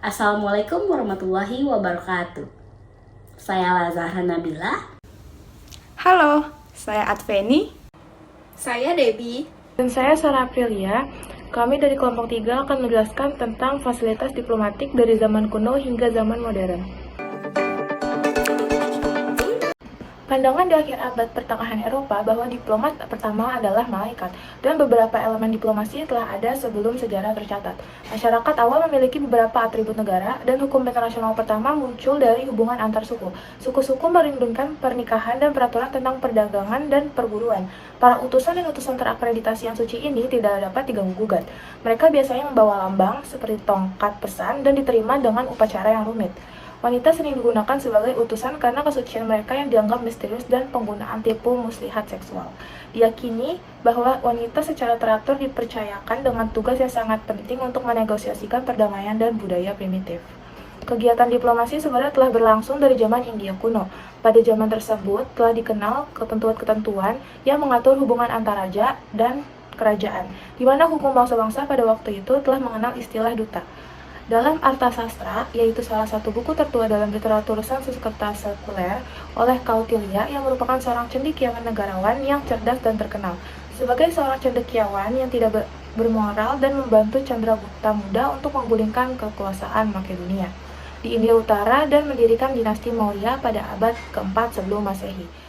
Assalamualaikum warahmatullahi wabarakatuh. Saya Lazahra Nabila. Halo, saya Adveni. Saya Debbie. Dan saya Sarah Aprilia. Kami dari kelompok 3 akan menjelaskan tentang fasilitas diplomatik dari zaman kuno hingga zaman modern. Pandangan di akhir abad pertengahan Eropa bahwa diplomat pertama adalah malaikat, dan beberapa elemen diplomasi telah ada sebelum sejarah tercatat. Masyarakat awal memiliki beberapa atribut negara, dan hukum internasional pertama muncul dari hubungan antar suku. Suku-suku merindungkan pernikahan dan peraturan tentang perdagangan dan perburuan. Para utusan dan utusan terakreditasi yang suci ini tidak dapat diganggu-gugat. Mereka biasanya membawa lambang seperti tongkat pesan dan diterima dengan upacara yang rumit. Wanita sering digunakan sebagai utusan karena kesucian mereka yang dianggap misterius dan penggunaan tipu muslihat seksual. Diyakini bahwa wanita secara teratur dipercayakan dengan tugas yang sangat penting untuk menegosiasikan perdamaian dan budaya primitif. Kegiatan diplomasi sebenarnya telah berlangsung dari zaman India kuno. Pada zaman tersebut telah dikenal ketentuan-ketentuan yang mengatur hubungan antar raja dan kerajaan, di mana hukum bangsa-bangsa pada waktu itu telah mengenal istilah duta. Dalam Arthasastra, yaitu salah satu buku tertua dalam literatur Sanskerta sekuler oleh Kautilya, yang merupakan seorang cendekiawan negarawan yang cerdas dan terkenal. Sebagai seorang cendekiawan yang tidak bermoral dan membantu Chandragupta Muda untuk menggulingkan kekuasaan Makedonia di India Utara dan mendirikan dinasti Maurya pada abad keempat sebelum Masehi.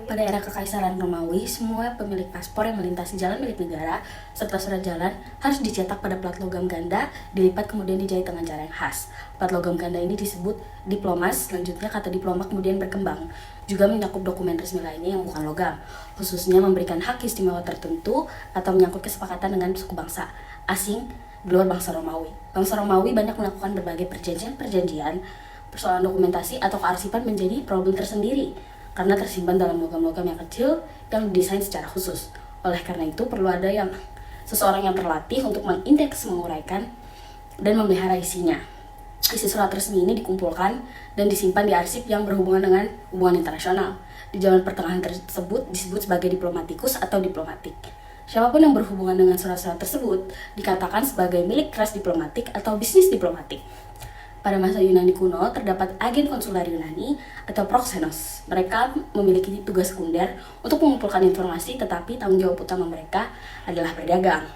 Pada era Kekaisaran Romawi, semua pemilik paspor yang melintasi jalan milik negara serta surat jalan harus dicetak pada plat logam ganda, dilipat kemudian dijahit dengan cara yang khas. Plat logam ganda ini disebut diplomas. Selanjutnya kata diploma kemudian berkembang, juga mencakup dokumen resmi lainnya yang bukan logam, khususnya memberikan hak istimewa tertentu atau menyangkut kesepakatan dengan suku bangsa asing di luar bangsa Romawi. Bangsa Romawi banyak melakukan berbagai perjanjian, persoalan dokumentasi atau kearsipan menjadi problem tersendiri karena tersimpan dalam logam-logam yang kecil yang didesain secara khusus. Oleh karena itu, perlu ada seseorang yang terlatih untuk mengindeks, menguraikan, dan memelihara isinya. Isi surat resmi ini dikumpulkan dan disimpan di arsip yang berhubungan dengan hubungan internasional. Di zaman pertengahan tersebut disebut sebagai diplomatikus atau diplomatik. Siapapun yang berhubungan dengan surat-surat tersebut dikatakan sebagai milik keras diplomatik atau bisnis diplomatik. Pada masa Yunani kuno, terdapat agen konsuler Yunani atau proxenos. Mereka memiliki tugas sekunder untuk mengumpulkan informasi, tetapi tanggung jawab utama mereka adalah berdagang.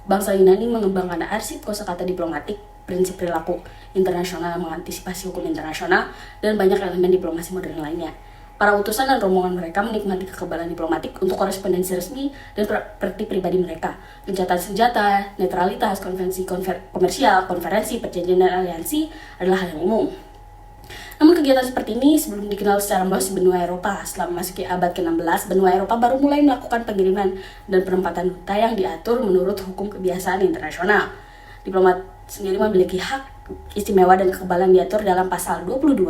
Bangsa Yunani mengembangkan arsip kosakata diplomatik, prinsip perilaku internasional yang mengantisipasi hukum internasional, dan banyak elemen diplomasi modern lainnya. Para utusan dan rombongan mereka menikmati kekebalan diplomatik untuk korespondensi resmi dan praktik pribadi mereka. Gencatan senjata, netralitas, konvensi komersial, konferensi, perjanjian dan aliansi adalah hal yang umum. Namun kegiatan seperti ini sebelum dikenal secara luas di benua Eropa. Setelah memasuki abad ke-16, benua Eropa baru mulai melakukan pengiriman dan penempatan duta yang diatur menurut hukum kebiasaan internasional. Diplomat sendiri memiliki hak istimewa dan kekebalan diatur dalam pasal 22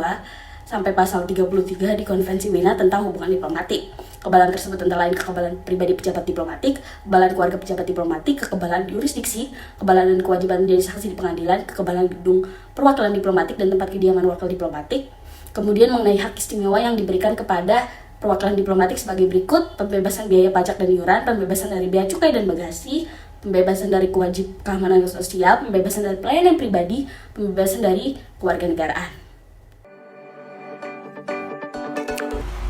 sampai pasal 33 di Konvensi Wina tentang hubungan diplomatik. Kekebalan tersebut antara lain kekebalan pribadi pejabat diplomatik, kekebalan keluarga pejabat diplomatik, kekebalan yurisdiksi, kekebalan dan kewajiban menjadi saksi di pengadilan, kekebalan gedung perwakilan diplomatik dan tempat kediaman wakil diplomatik. Kemudian mengenai hak istimewa yang diberikan kepada perwakilan diplomatik sebagai berikut: pembebasan biaya pajak dan iuran, pembebasan dari bea cukai dan bagasi, pembebasan dari kewajib keamanan sosial, pembebasan dari pelayanan pribadi, pembebasan dari kewarganegaraan.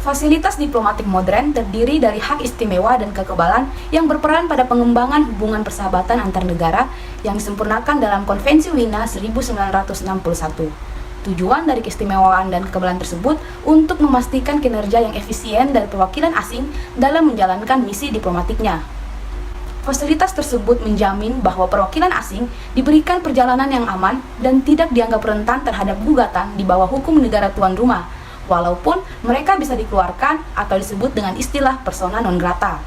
Fasilitas diplomatik modern terdiri dari hak istimewa dan kekebalan yang berperan pada pengembangan hubungan persahabatan antar negara yang disempurnakan dalam Konvensi Wina 1961. Tujuan dari keistimewaan dan kekebalan tersebut untuk memastikan kinerja yang efisien dari perwakilan asing dalam menjalankan misi diplomatiknya. Fasilitas tersebut menjamin bahwa perwakilan asing diberikan perjalanan yang aman dan tidak dianggap rentan terhadap gugatan di bawah hukum negara tuan rumah, walaupun mereka bisa dikeluarkan atau disebut dengan istilah persona non grata.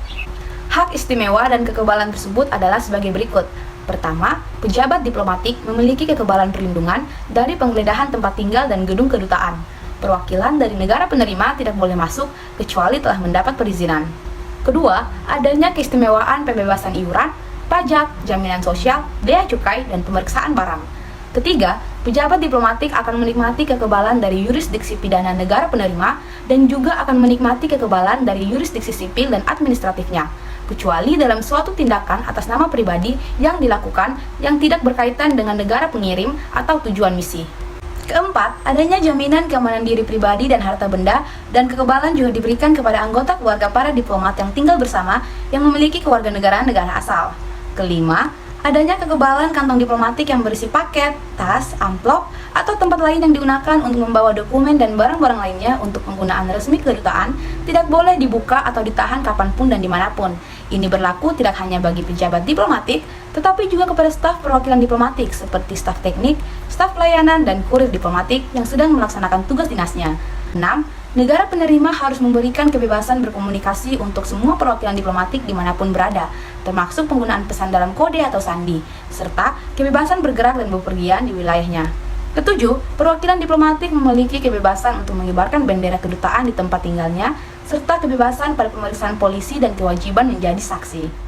Hak istimewa dan kekebalan tersebut adalah sebagai berikut. Pertama, pejabat diplomatik memiliki kekebalan perlindungan dari penggeledahan tempat tinggal dan gedung kedutaan. Perwakilan dari negara penerima tidak boleh masuk kecuali telah mendapat perizinan. Kedua, adanya keistimewaan pembebasan iuran, pajak, jaminan sosial, bea cukai, dan pemeriksaan barang. Ketiga, pejabat diplomatik akan menikmati kekebalan dari yurisdiksi pidana negara penerima dan juga akan menikmati kekebalan dari yurisdiksi sipil dan administratifnya. kecuali dalam suatu tindakan atas nama pribadi yang dilakukan yang tidak berkaitan dengan negara pengirim atau tujuan misi. Keempat, adanya jaminan keamanan diri pribadi dan harta benda dan kekebalan juga diberikan kepada anggota keluarga para diplomat yang tinggal bersama yang memiliki kewarganegaraan negara asal. Kelima, adanya kekebalan kantong diplomatik yang berisi paket, tas, amplop, atau tempat lain yang digunakan untuk membawa dokumen dan barang-barang lainnya untuk penggunaan resmi kedutaan tidak boleh dibuka atau ditahan kapanpun dan dimanapun. Ini berlaku tidak hanya bagi pejabat diplomatik, tetapi juga kepada staf perwakilan diplomatik seperti staf teknik, staf pelayanan, dan kurir diplomatik yang sedang melaksanakan tugas dinasnya. 6. Negara penerima harus memberikan kebebasan berkomunikasi untuk semua perwakilan diplomatik dimanapun berada, termasuk penggunaan pesan dalam kode atau sandi, serta kebebasan bergerak dan bepergian di wilayahnya. Ketujuh, perwakilan diplomatik memiliki kebebasan untuk mengibarkan bendera kedutaan di tempat tinggalnya, serta kebebasan pada pemeriksaan polisi dan kewajiban menjadi saksi.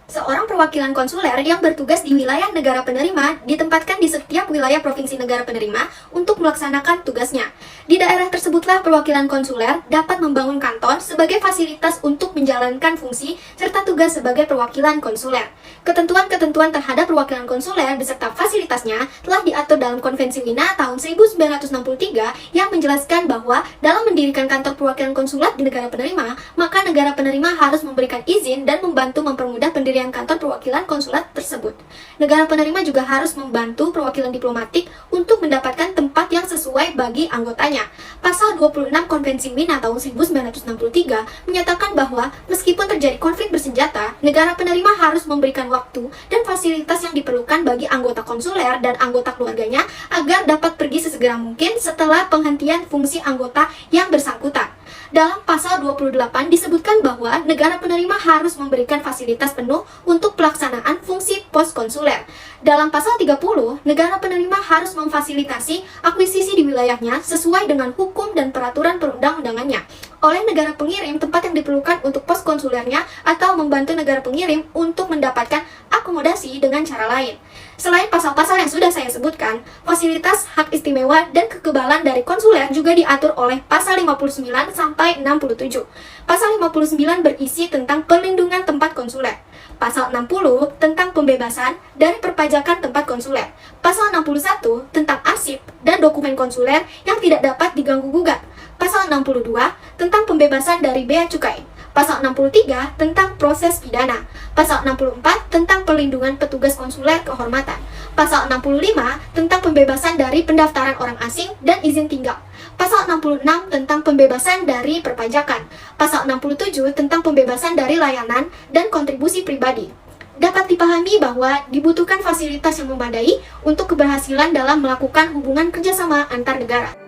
Seorang perwakilan konsuler yang bertugas di wilayah negara penerima ditempatkan di setiap wilayah provinsi negara penerima untuk melaksanakan tugasnya. Di daerah tersebutlah perwakilan konsuler dapat membangun kantor sebagai fasilitas untuk menjalankan fungsi serta tugas sebagai perwakilan konsuler. Ketentuan-ketentuan terhadap perwakilan konsuler beserta fasilitasnya telah diatur dalam Konvensi Wina tahun 1963 yang menjelaskan bahwa dalam mendirikan kantor perwakilan konsulat di negara penerima, maka negara penerima harus memberikan izin dan membantu mempermudah pendirian kantor perwakilan konsulat tersebut. Negara penerima juga harus membantu perwakilan diplomatik untuk mendapatkan tempat yang sesuai bagi anggotanya. Pasal 26 Konvensi Wina tahun 1963 menyatakan bahwa meskipun terjadi konflik bersenjata, negara penerima harus memberikan waktu dan fasilitas yang diperlukan bagi anggota konsuler dan anggota keluarganya agar dapat pergi sesegera mungkin setelah penghentian fungsi anggota yang bersangkutan. Dalam pasal 28 disebutkan bahwa negara penerima harus memberikan fasilitas penuh untuk pelaksanaan fungsi pos konsuler. Dalam pasal 30, negara penerima harus memfasilitasi akuisisi di wilayahnya sesuai dengan hukum dan peraturan perundang-undangannya oleh negara pengirim tempat yang diperlukan untuk pos konsulernya atau membantu negara pengirim untuk mendapatkan akomodasi dengan cara lain. Selain pasal-pasal yang sudah saya sebutkan, fasilitas, hak istimewa, dan kekebalan dari konsuler juga diatur oleh pasal 59 sampai 67. Pasal 59 berisi tentang perlindungan tempat konsuler. Pasal 60 tentang pembebasan dari perpajakan tempat konsuler. Pasal 61 tentang arsip dan dokumen konsuler yang tidak dapat diganggu-gugat. Pasal 62 tentang pembebasan dari bea cukai. Pasal 63 tentang proses pidana. Pasal 64 tentang perlindungan petugas konsuler kehormatan. Pasal 65 tentang pembebasan dari pendaftaran orang asing dan izin tinggal. Pasal 66 tentang pembebasan dari perpajakan. Pasal 67 tentang pembebasan dari layanan dan kontribusi pribadi. Dapat dipahami bahwa dibutuhkan fasilitas yang memadai untuk keberhasilan dalam melakukan hubungan kerjasama antar negara.